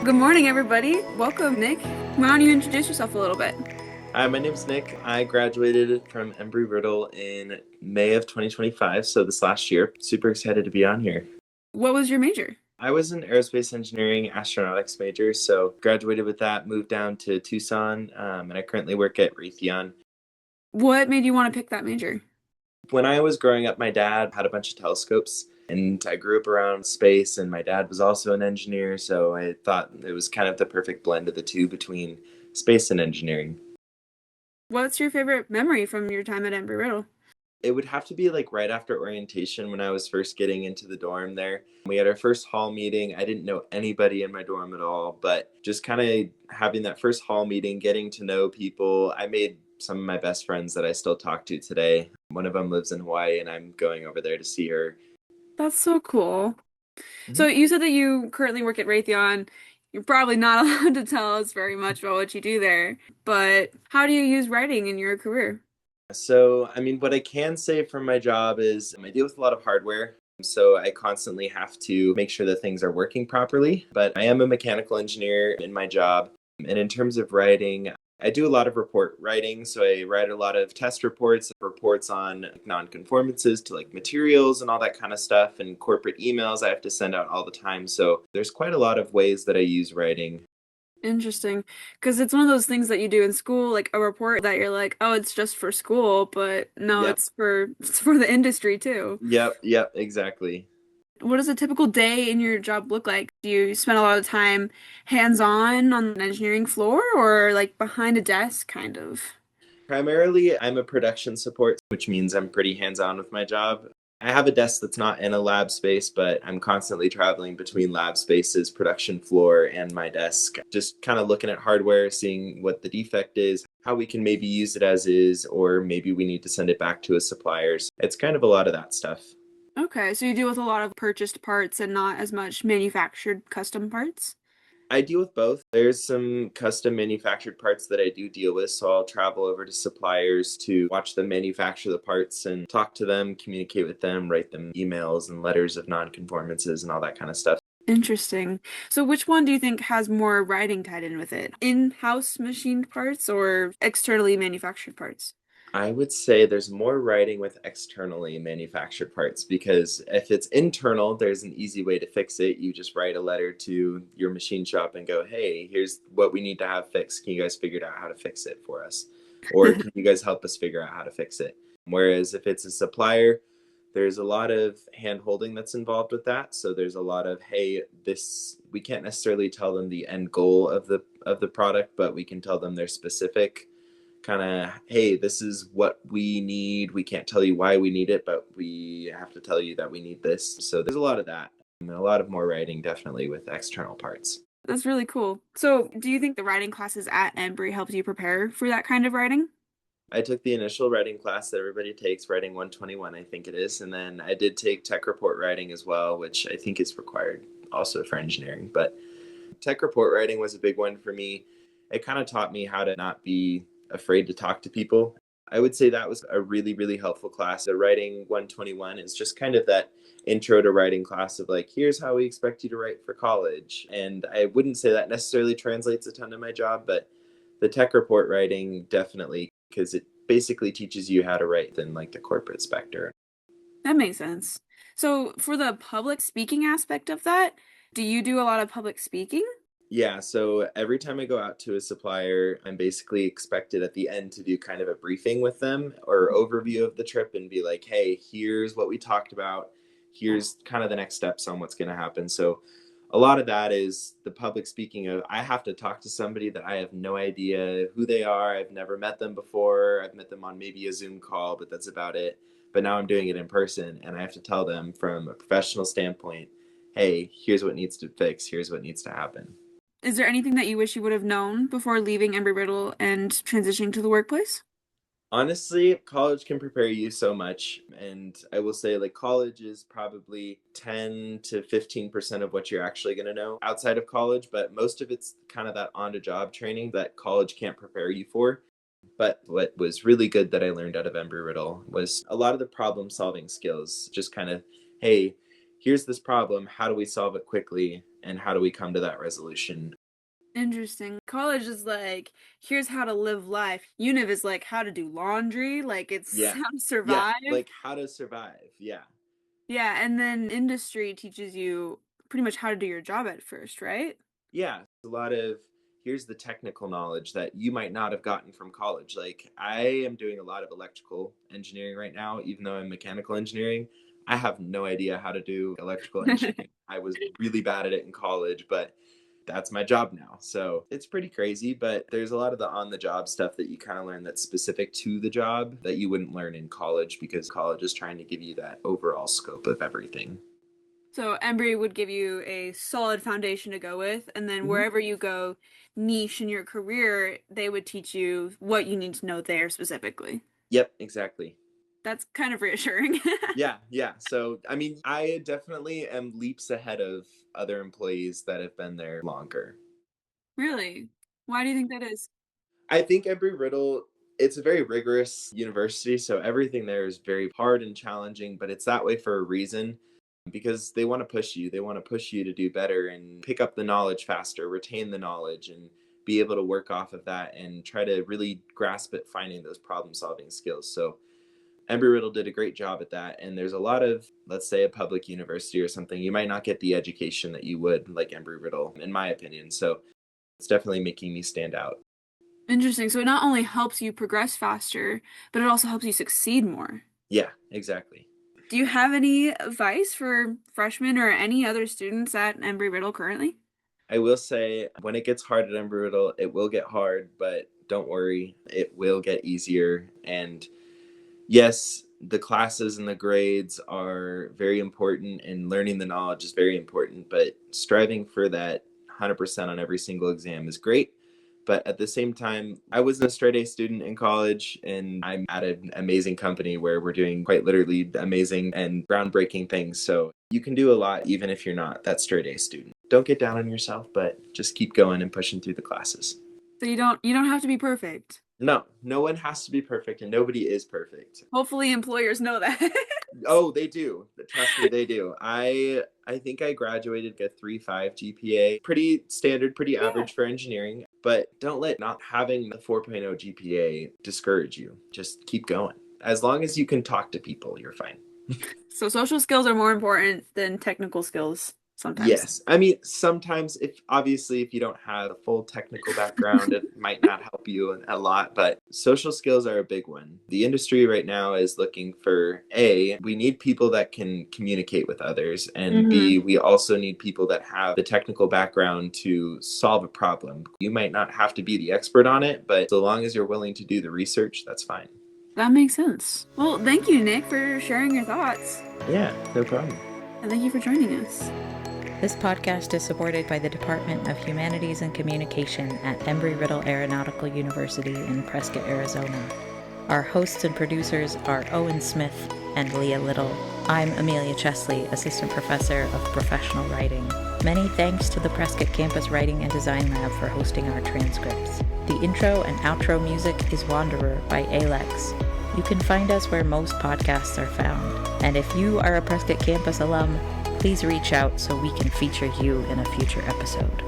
Good morning, everybody. Welcome, Nick. Why don't you introduce yourself a little bit? Hi, my name's Nick. I graduated from Embry-Riddle in May of 2025, so this last year. Super excited to be on here. What was your major? I was an Aerospace Engineering Astronautics major, so graduated with that, moved down to Tucson, and I currently work at Raytheon. What made you want to pick that major? When I was growing up, my dad had a bunch of telescopes, and I grew up around space, and my dad was also an engineer, so I thought it was kind of the perfect blend of the two between space and engineering. What's your favorite memory from your time at Embry-Riddle? It would have to be like right after orientation when I was first getting into the dorm there. We had our first hall meeting. I didn't know anybody in my dorm at all, but just kind of having that first hall meeting, getting to know people. I made some of my best friends that I still talk to today. One of them lives in Hawaii, and I'm going over there to see her. That's so cool. So Mhm. you said that you currently work at Raytheon. You're probably not allowed to tell us very much about what you do there, but how do you use writing in your career? What I can say from my job is I deal with a lot of hardware. So I constantly have to make sure that things are working properly. But I am a mechanical engineer in my job. And in terms of writing, I do a lot of report writing. So I write a lot of test reports, reports on nonconformances to like materials and all that kind of stuff, and corporate emails I have to send out all the time. So there's quite a lot of ways that I use writing. Interesting. Because it's one of those things that you do in school, like a report that you're like, oh, it's just for school, but no, Yep. it's for the industry too. Yep, exactly. What does a typical day in your job look like? Do you spend a lot of time hands-on on an engineering floor or like behind a desk kind of? Primarily, I'm a production support, which means I'm pretty hands on with my job. I have a desk that's not in a lab space, but I'm constantly traveling between lab spaces, production floor, and my desk. Just kind of looking at hardware, seeing what the defect is, how we can maybe use it as is, or maybe we need to send it back to a supplier's. It's kind of a lot of that stuff. Okay, so you deal with a lot of purchased parts and not as much manufactured custom parts? I deal with both. There's some custom manufactured parts that I do deal with, so I'll travel over to suppliers to watch them manufacture the parts and talk to them, communicate with them, write them emails and letters of nonconformances and all that kind of stuff. Interesting. So which one do you think has more writing tied in with it? In-house machined parts or externally manufactured parts? I would say there's more writing with externally manufactured parts because if it's internal, there's an easy way to fix it. You just write a letter to your machine shop and go, hey, here's what we need to have fixed. Can you guys figure out how to fix it for us? Or can you guys help us figure out how to fix it? Whereas if it's a supplier, there's a lot of hand holding that's involved with that. So there's a lot of, hey, this we can't necessarily tell them the end goal of the product, but we can tell them their specific kind of, hey, this is what we need. We can't tell you why we need it, but we have to tell you that we need this. So there's a lot of that. And a lot of more writing definitely with external parts. That's really cool. So, do you think the writing classes at Embry helped you prepare for that kind of writing? I took the initial writing class that everybody takes, writing 121, I think it is. And then I did take tech report writing as well, which I think is required also for engineering. But tech report writing was a big one for me. It kind of taught me how to not be afraid to talk to people. I would say that was a really, really helpful class. The writing 121 is just kind of that intro to writing class of like, here's how we expect you to write for college. And I wouldn't say that necessarily translates a ton to my job, but the tech report writing definitely, because it basically teaches you how to write in like the corporate spectrum. That makes sense. So, for the public speaking aspect of that, do you do a lot of public speaking? Yeah, so every time I go out to a supplier, I'm basically expected at the end to do kind of a briefing with them or overview of the trip and be like, hey, here's what we talked about. Here's kind of the next steps on what's going to happen. So a lot of that is the public speaking of I have to talk to somebody that I have no idea who they are. I've never met them before. I've met them on maybe a Zoom call, but that's about it. But now I'm doing it in person and I have to tell them from a professional standpoint, hey, here's what needs to fix, here's what needs to happen. Is there anything that you wish you would have known before leaving Embry-Riddle and transitioning to the workplace? Honestly, college can prepare you so much. And I will say, like, college is probably 10 to 15% of what you're actually going to know outside of college. But most of it's kind of that on the job training that college can't prepare you for. But what was really good that I learned out of Embry Riddle was a lot of the problem solving skills. Just kind of, hey, here's this problem, how do we solve it quickly, and how do we come to that resolution? Interesting. College is like, here's how to live life. Univ is like how to do laundry, like it's Yeah. how to Yeah, survive. like how to survive. Yeah. Yeah, and then industry teaches you pretty much how to do your job at first, right? Yeah, a lot of here's the technical knowledge that you might not have gotten from college. Like I am doing a lot of electrical engineering right now, even though I'm mechanical engineering. I have no idea how to do electrical engineering. I was really bad at it in college, but that's my job now. So it's pretty crazy, but there's a lot of the on the job stuff that you kind of learn that's specific to the job that you wouldn't learn in college because college is trying to give you that overall scope of everything. So Embry would give you a solid foundation to go with, and then Mhm. wherever you go niche in your career, they would teach you what you need to know there specifically. Yep, exactly. That's kind of reassuring. Yeah, yeah. So, I mean, I definitely am leaps ahead of other employees that have been there longer. Really? Why do you think that is? I think Embry-Riddle, it's a very rigorous university, so everything there is very hard and challenging, but it's that way for a reason because they want to push you. They want to push you to do better and pick up the knowledge faster, retain the knowledge, and be able to work off of that and try to really grasp at finding those problem solving skills. So, Embry-Riddle did a great job at that. And there's a lot of, let's say, a public university or something, you might not get the education that you would like Embry-Riddle, in my opinion. So it's definitely making me stand out. Interesting. So it not only helps you progress faster, but it also helps you succeed more. Yeah, exactly. Do you have any advice for freshmen or any other students at Embry-Riddle currently? I will say when it gets hard at Embry-Riddle, it will get hard, but don't worry, it will get easier. And yes, the classes and the grades are very important and learning the knowledge is very important, but striving for that 100% on every single exam is great. But at the same time, I was a straight A student in college and I'm at an amazing company where we're doing quite literally amazing and groundbreaking things. So you can do a lot even if you're not that straight A student. Don't get down on yourself, but just keep going and pushing through the classes. So you don't have to be perfect. No, no one has to be perfect and nobody is perfect. Hopefully employers know that. Oh, they do. Trust me, they do. I think I graduated a 3.5 GPA. Pretty standard, pretty Yeah. average for engineering, but don't let not having the 4.0 GPA discourage you. Just keep going. As long as you can talk to people, you're fine. So social skills are more important than technical skills sometimes. Yes. I mean, sometimes if obviously if you don't have a full technical background, it might not help you a lot, but social skills are a big one. The industry right now is looking for A, we need people that can communicate with others, and B, Hmm. we also need people that have the technical background to solve a problem. You might not have to be the expert on it, but so long as you're willing to do the research, that's fine. That makes sense. Well, thank you, Nick, for sharing your thoughts. Yeah, no problem. And thank you for joining us. This podcast is supported by the Department of Humanities and Communication at Embry-Riddle Aeronautical University in Prescott, Arizona. Our hosts and producers are Owen Smith and Leah Little. I'm Amelia Chesley, Assistant Professor of Professional Writing. Many thanks to the Prescott Campus Writing and Design Lab for hosting our transcripts. The intro and outro music is Wanderer by Alex. You can find us where most podcasts are found. And if you are a Prescott Campus alum, please reach out so we can feature you in a future episode.